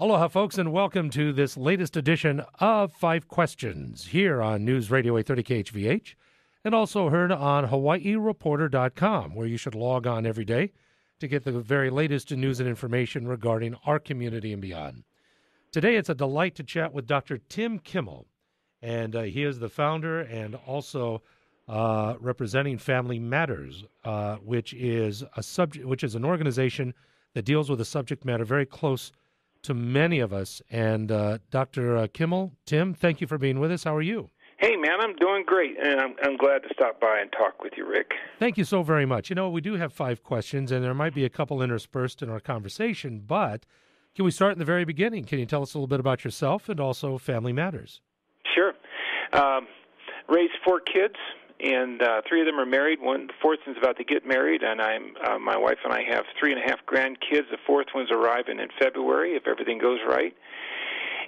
Aloha, folks, and welcome to this latest edition of 5 Questions here on News Radio 830 KHVH, and also heard on HawaiiReporter.com, where you should log on every day to get the very latest news and information regarding our community and beyond. Today, it's a delight to chat with Dr. Tim Kimmel, and he is the founder and also representing Family Matters, which is an organization that deals with a subject matter very close to many of us. And Dr. Kimmel, Tim, thank you for being with us. How are you? Hey, man, I'm doing great, and I'm glad to stop by and talk with you, Rick. Thank you so very much. You know, we do have 5 questions, and there might be a couple interspersed in our conversation, but can we start in the very beginning? Can you tell us a little bit about yourself and also Family Matters? Sure. Raised 4 kids, and 3 of them are married. The fourth one's about to get married, and my wife and I have 3.5 grandkids. The fourth one's arriving in February, if everything goes right.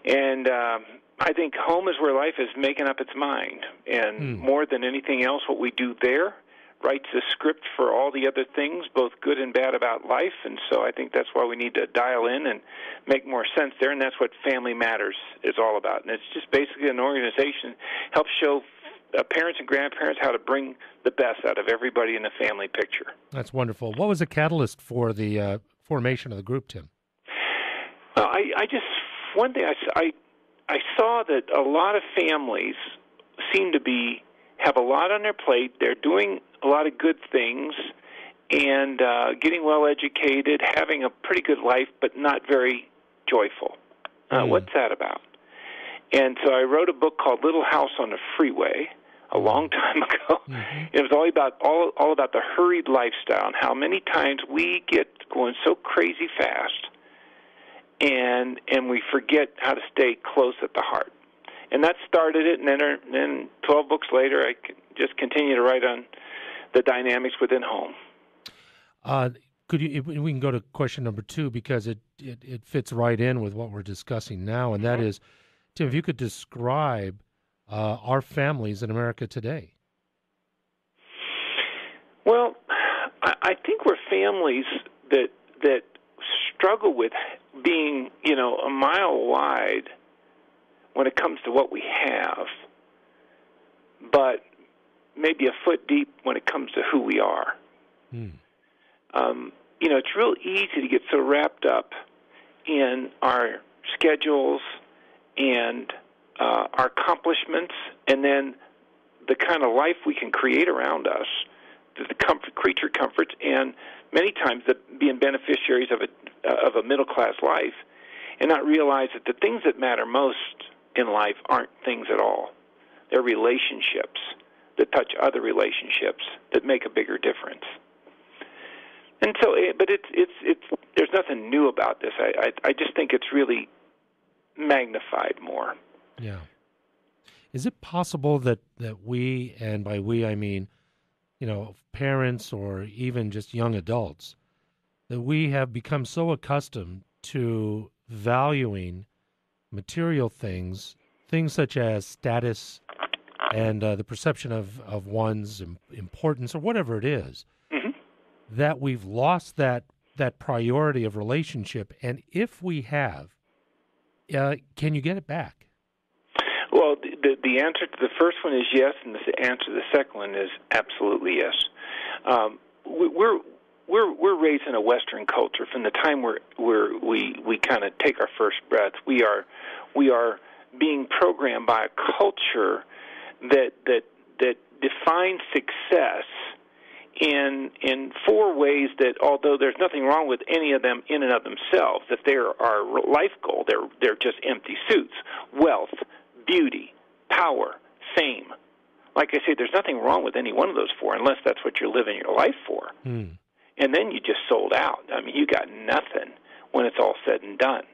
And I think home is where life is making up its mind. And more than anything else, what we do there writes the script for all the other things, both good and bad, about life. And so I think that's why we need to dial in and make more sense there, and that's what Family Matters is all about. And it's just basically an organization that helps show parents and grandparents how to bring the best out of everybody in the family picture. That's wonderful. What was the catalyst for the formation of the group, Tim? One day I saw that a lot of families seem to have a lot on their plate. They're doing a lot of good things and getting well educated, having a pretty good life, but not very joyful. What's that about? And so I wrote a book called Little House on the Freeway a long time ago. It was all about the hurried lifestyle and how many times we get going so crazy fast and we forget how to stay close at the heart. And that started it, and then 12 books later, I just continue to write on the dynamics within home. We can go to question number 2 because it fits right in with what we're discussing now, and that is, Tim, if you could describe our families in America today. Well, I think we're families that struggle with being, a mile wide when it comes to what we have, but maybe a foot deep when it comes to who we are. It's real easy to get so wrapped up in our schedules and our accomplishments, and then the kind of life we can create around us, the creature comforts, and many times being beneficiaries of a middle-class life, and not realize that the things that matter most in life aren't things at all. They're relationships that touch other relationships that make a bigger difference. And so, but there's nothing new about this. I just think it's really magnified more. Yeah. Is it possible that we, and by we I mean, parents or even just young adults, that we have become so accustomed to valuing material things such as status and the perception of one's importance or whatever it is, that we've lost that priority of relationship? And if we have, can you get it back? Well, the answer to the first one is yes, and the answer to the second one is absolutely yes. We're raised in a Western culture. From the time we kind of take our first breath, we are being programmed by a culture that defines success in 4 ways that, although there's nothing wrong with any of them in and of themselves, if they're our life goal, they're just empty suits: wealth, beauty, power, fame. Like I say, there's nothing wrong with any one of those 4 unless that's what you're living your life for. And then you just sold out. I mean, you got nothing when it's all said and done.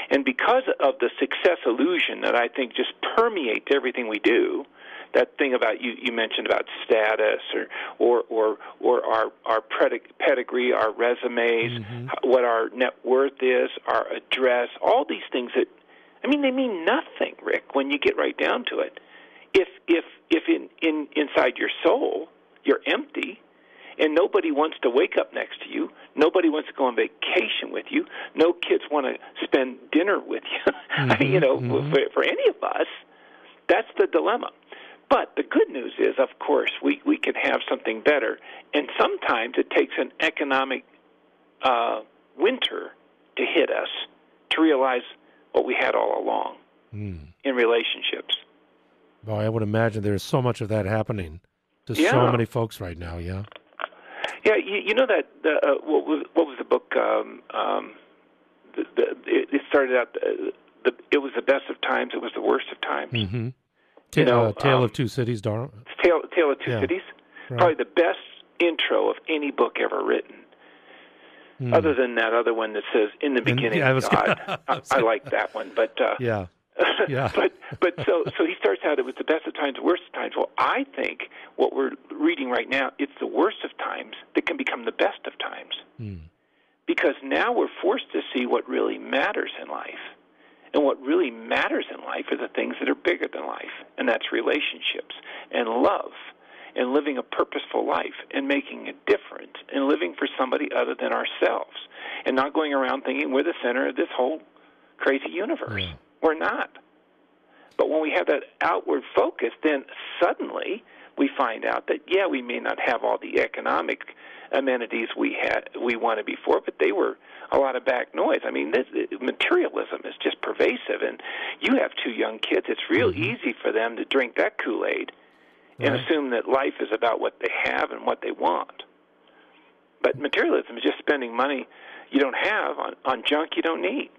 And because of the success illusion that I think just permeates everything we do, that thing about you mentioned about status or our pedigree, our resumes, what our net worth is, our address, all these things that, they mean nothing, Rick, when you get right down to it. If inside your soul you're empty and nobody wants to wake up next to you. Nobody wants to go on vacation with you. No kids want to spend dinner with you. For any of us, that's the dilemma. But the good news is, of course, we can have something better. And sometimes it takes an economic winter to hit us to realize what we had all along in relationships. Boy, I would imagine there's so much of that happening to so many folks right now, Yeah, you know that what was the book? It started out. It was the best of times. It was the worst of times. Mm-hmm. Tale of Two Cities, Darwin. Tale of Two Cities. Right. Probably the best intro of any book ever written. Other than that other one that says "In the beginning, God." I like that one, but yeah. but so he starts out. It was the best of times, the worst of times. Well, I think what we're reading right now, it's the worst of times that can become the best of times, because now we're forced to see what really matters in life. And what really matters in life are the things that are bigger than life, and that's relationships and love and living a purposeful life and making a difference and living for somebody other than ourselves and not going around thinking we're the center of this whole crazy universe. Yeah. We're not. But when we have that outward focus, then suddenly we find out that, we may not have all the economic amenities we wanted before, but they were a lot of back noise. I mean, materialism is just pervasive, and you have two young kids. It's real easy for them to drink that Kool-Aid and assume that life is about what they have and what they want. But materialism is just spending money you don't have on junk you don't need.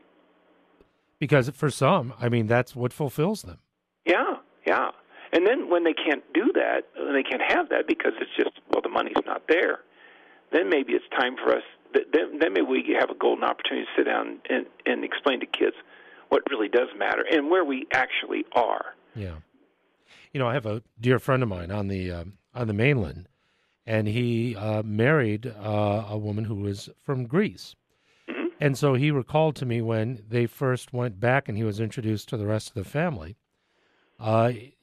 Because for some, I mean, that's what fulfills them. Yeah. And then when they can't do that, when they can't have that because it's just, the money's not there, then maybe it's time for us, then maybe we have a golden opportunity to sit down and explain to kids what really does matter and where we actually are. Yeah. I have a dear friend of mine on the mainland, and he married a woman who was from Greece. And so he recalled to me when they first went back and he was introduced to the rest of the family, he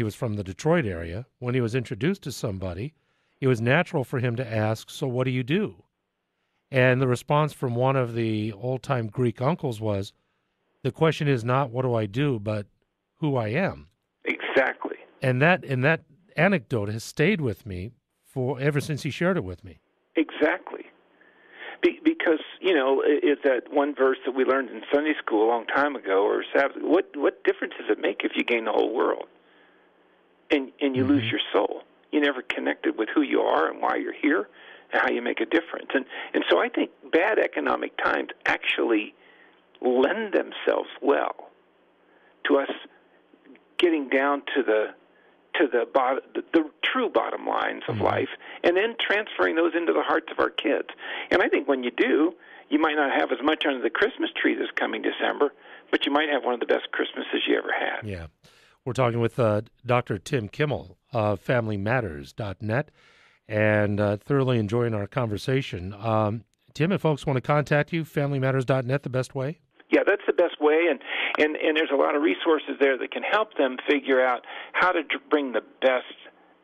was from the Detroit area. When he was introduced to somebody, it was natural for him to ask, so what do you do? And the response from one of the old-time Greek uncles was, the question is not what do I do, but who I am. Exactly. And that anecdote has stayed with me ever since he shared it with me. Exactly. Because, it's that one verse that we learned in Sunday school a long time ago, or Sabbath. What difference does it make if you gain the whole world and you lose your soul? You never connected with who you are and why you're here and how you make a difference. And so I think bad economic times actually lend themselves well to us getting down to the true bottom lines of life, and then transferring those into the hearts of our kids. And I think when you do, you might not have as much under the Christmas tree this coming December, but you might have one of the best Christmases you ever had. Yeah. We're talking with Dr. Tim Kimmel of FamilyMatters.net, and thoroughly enjoying our conversation. Tim, if folks want to contact you, FamilyMatters.net, the best way? Yeah, that's the best way, and there's a lot of resources there that can help them figure out how to bring the best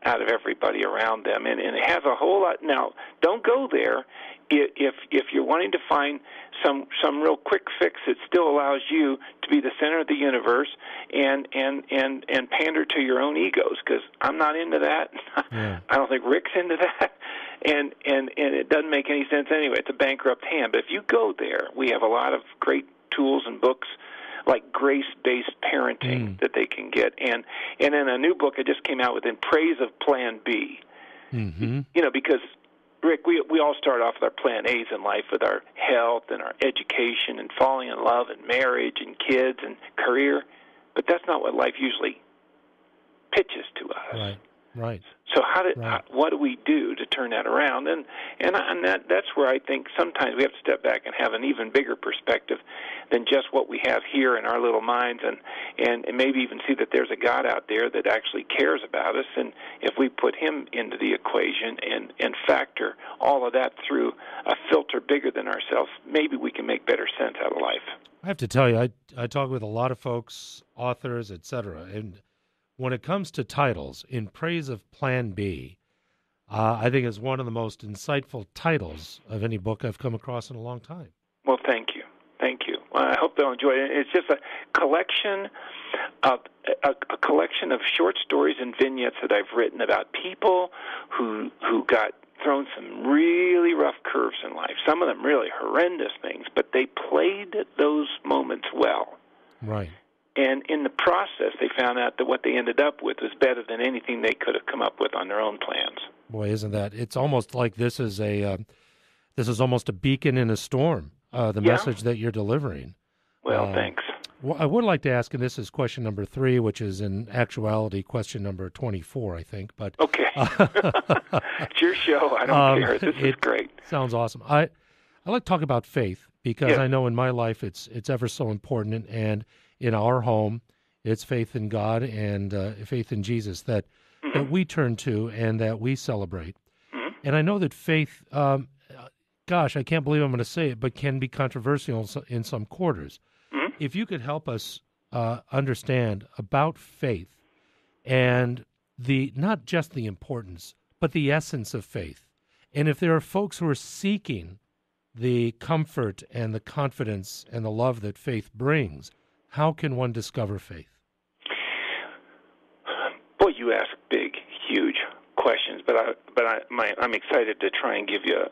out of everybody around them, and it has a whole lot. Now, don't go there if you're wanting to find some real quick fix that still allows you to be the center of the universe and pander to your own egos, because I'm not into that. Yeah. I don't think Rick's into that. And it doesn't make any sense anyway. It's a bankrupt hand. But if you go there, we have a lot of great tools and books like grace-based parenting that they can get. And in a new book I just came out with, In Praise of Plan B. Because, Rick, we all start off with our plan A's in life, with our health and our education and falling in love and marriage and kids and career. But that's not what life usually pitches to us. Right. So what do we do to turn that around? And that's where I think sometimes we have to step back and have an even bigger perspective than just what we have here in our little minds, and maybe even see that there's a God out there that actually cares about us. And if we put him into the equation and factor all of that through a filter bigger than ourselves, maybe we can make better sense out of life. I have to tell you, I talk with a lot of folks, authors, etc., and when it comes to titles, In Praise of Plan B, I think is one of the most insightful titles of any book I've come across in a long time. Well, thank you. Thank you. Well, I hope they'll enjoy it. It's just a collection of short stories and vignettes that I've written about people who got thrown some really rough curves in life, some of them really horrendous things, but they played those moments well. Right. And in the process, they found out that what they ended up with was better than anything they could have come up with on their own plans. Boy, isn't that? It's almost like this is almost a beacon in a storm, the message that you're delivering. Well, thanks. Well, I would like to ask, and this is question number 3, which is in actuality question number 24, I think. But okay. It's your show. I don't care. This is great. Sounds awesome. I like to talk about faith because I know in my life it's ever so important, and in our home it's faith in God and faith in Jesus that we turn to and that we celebrate. Mm-hmm. And I know that faith, gosh, I can't believe I'm going to say it, but can be controversial in some quarters. Mm-hmm. If you could help us understand about faith and not just the importance, but the essence of faith. And if there are folks who are seeking the comfort and the confidence and the love that faith brings, how can one discover faith? Boy, you ask big, huge questions, but I'm excited to try and give you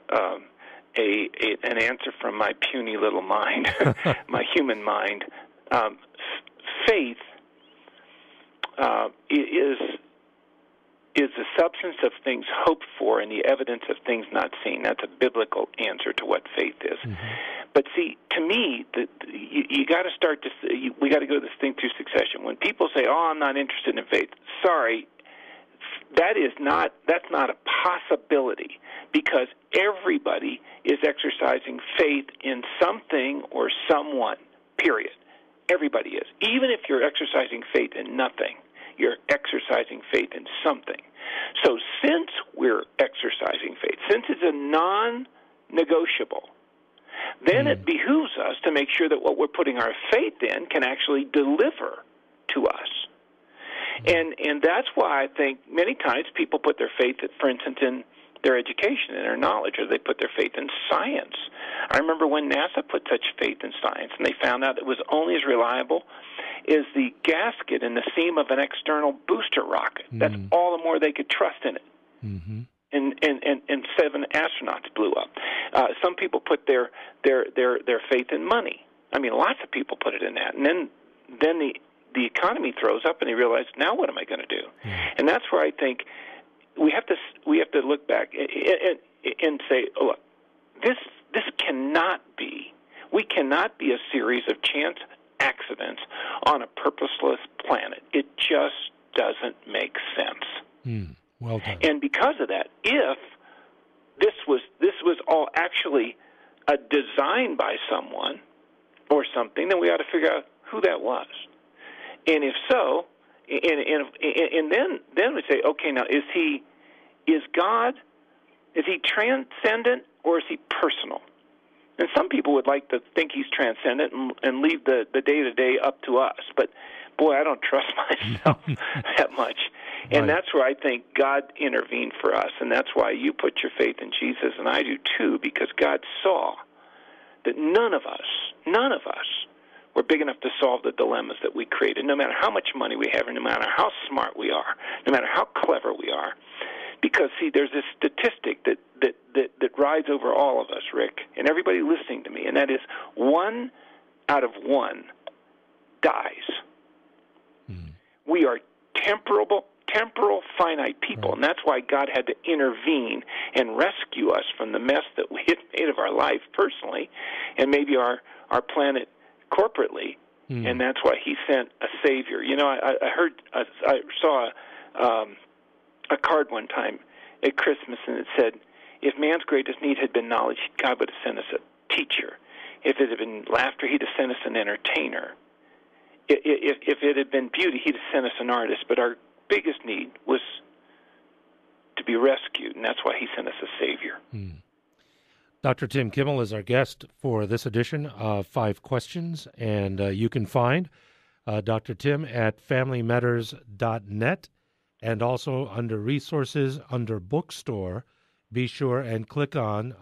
an answer from my puny little mind, my human mind. Faith is the substance of things hoped for and the evidence of things not seen. That's a biblical answer to what faith is. Mm-hmm. But see, to me, you got to start to. We got to go this thing through succession. When people say, "Oh, I'm not interested in faith," sorry, that's not a possibility, because everybody is exercising faith in something or someone. Period. Everybody is. Even if you're exercising faith in nothing, you're exercising faith in something. So since we're exercising faith, since it's a non-negotiable, then it behooves us to make sure that what we're putting our faith in can actually deliver to us. And that's why I think many times people put their faith, for instance, in their education and their knowledge, or they put their faith in science. I remember when NASA put such faith in science, and they found out it was only as reliable as the gasket in the seam of an external booster rocket. That's all the more they could trust in it. Mm-hmm. And 7 astronauts blew up. Some people put their faith in money. I mean, lots of people put it in that. And then the economy throws up, and they realize, now what am I going to do? And that's where I think we have to look back and say, oh, look, this cannot be. We cannot be a series of chance accidents on a purposeless planet. It just doesn't make sense. Well done. And because of that, if this was all actually a design by someone or something, then we ought to figure out who that was. And if so, and then we say, okay, now is God transcendent or is he personal? And some people would like to think he's transcendent and leave the day-to-day up to us. But, boy, I don't trust myself that much. And that's where I think God intervened for us. And that's why you put your faith in Jesus, and I do too, because God saw that none of us were big enough to solve the dilemmas that we created, no matter how much money we have, or no matter how smart we are, no matter how clever we are. Because, see, there's this statistic that rides over all of us, Rick, and everybody listening to me, and that is 1 out of 1 dies. We are temporal, finite people, and that's why God had to intervene and rescue us from the mess that we had made of our life personally, and maybe our planet corporately, and that's why he sent a Savior. You know, I saw a card one time at Christmas, and it said, if man's greatest need had been knowledge, God would have sent us a teacher. If it had been laughter, he'd have sent us an entertainer. If it had been beauty, he'd have sent us an artist. But our biggest need was to be rescued, and that's why he sent us a Savior. Dr. Tim Kimmel is our guest for this edition of 5 Questions, and you can find Dr. Tim at familymatters.net. And also under resources, under bookstore, be sure and click on,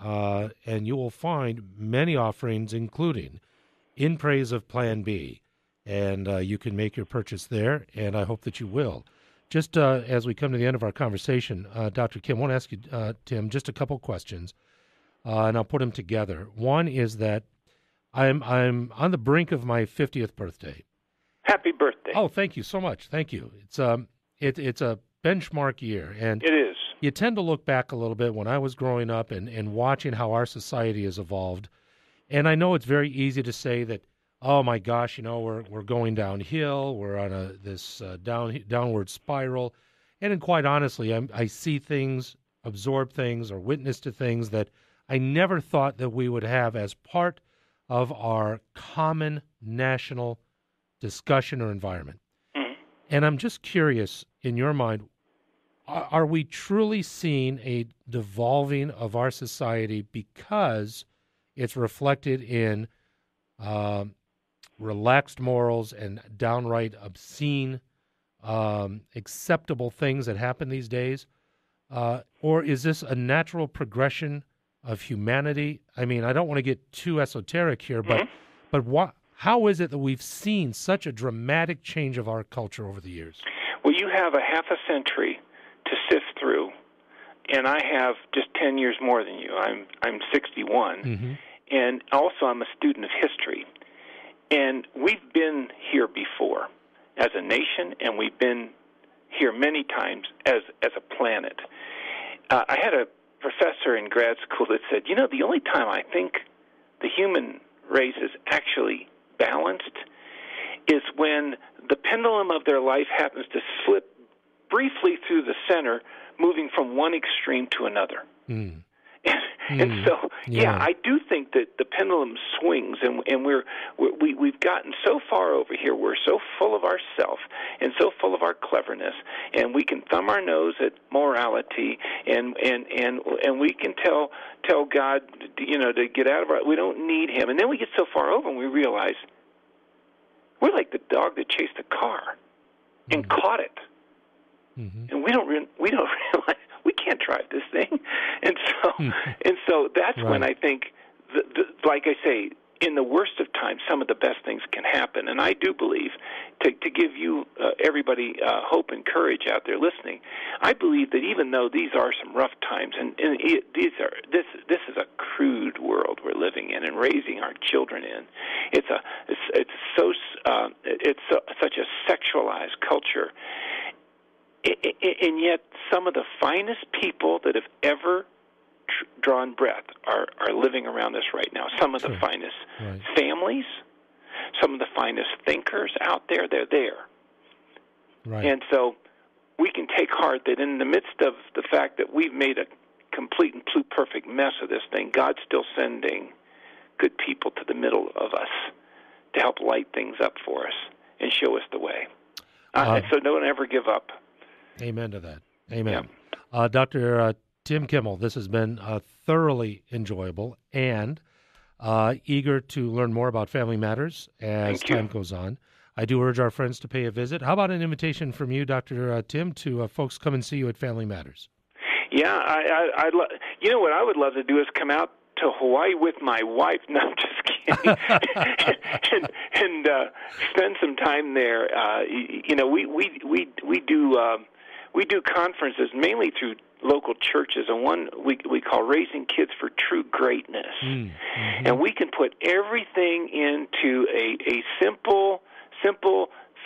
and you will find many offerings, including In Praise of Plan B. And you can make your purchase there, and I hope that you will. Just as we come to the end of our conversation, Dr. Kim, I want to ask you, Tim, just a couple questions, and I'll put them together. One is that I'm on the brink of my 50th birthday. Happy birthday. Oh, thank you so much. Thank you. It's a benchmark year, and it is. You tend to look back a little bit when I was growing up and watching how our society has evolved. And I know it's very easy to say that, oh my gosh, we're going downhill, we're on this downward spiral. And then quite honestly, I see things, absorb things, or witness to things that I never thought that we would have as part of our common national discussion or environment. Mm-hmm. And I'm just curious, in your mind, are we truly seeing a devolving of our society because it's reflected in relaxed morals and downright obscene, acceptable things that happen these days? Or is this a natural progression of humanity? I mean, I don't want to get too esoteric here, but how is it that we've seen such a dramatic change of our culture over the years? Well, you have a half a century to sift through, and I have just 10 years more than you. I'm 61, mm-hmm. and also I'm a student of history. And we've been here before as a nation, and we've been here many times as a planet. I had a professor in grad school that said, the only time I think the human race is actually balanced is when the pendulum of their life happens to slip briefly through the center, moving from one extreme to another. Mm. And so, I do think that the pendulum swings, and we've gotten so far over here. We're so full of ourself and so full of our cleverness, and we can thumb our nose at morality, and we can tell God, to get out of our. We don't need Him, and then we get so far over, and we realize we're like the dog that chased the car and caught it. Mm-hmm. And we don't realize we can't drive this thing, and so that's right. When I think, like I say, in the worst of times, some of the best things can happen. And I do believe, to give you everybody hope and courage out there listening, I believe that even though these are some rough times, and this is a crude world we're living in and raising our children in. It's such a sexualized culture. And yet some of the finest people that have ever drawn breath are living around us right now. Some of the finest families, some of the finest thinkers out there, they're there. Right. And so we can take heart that in the midst of the fact that we've made a complete and perfect mess of this thing, God's still sending good people to the middle of us to help light things up for us and show us the way. So don't ever give up. Amen to that. Amen. Yeah. Dr. Tim Kimmel, this has been thoroughly enjoyable, and eager to learn more about Family Matters as time goes on. I do urge our friends to pay a visit. How about an invitation from you, Dr. Tim, to folks come and see you at Family Matters? Yeah, you know what I would love to do is come out to Hawaii with my wife. No, I'm just kidding. and spend some time there. We do conferences mainly through local churches, and one we call Raising Kids for True Greatness. Mm-hmm. And we can put everything into a simple,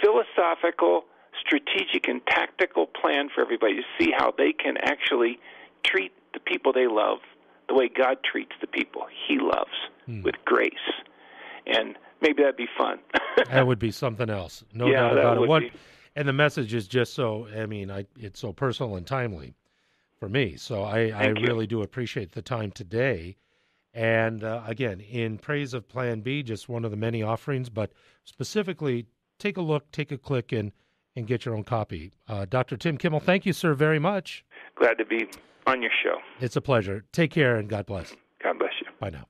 philosophical, strategic, and tactical plan for everybody to see how they can actually treat the people they love the way God treats the people He loves, with grace. And maybe that'd be fun. That would be something else. No doubt about it. And the message is just so, it's so personal and timely for me. So I really do appreciate the time today. And again, in praise of Plan B, just one of the many offerings, but specifically take a look, take a click, and get your own copy. Dr. Tim Kimmel, thank you, sir, very much. Glad to be on your show. It's a pleasure. Take care, and God bless. God bless you. Bye now.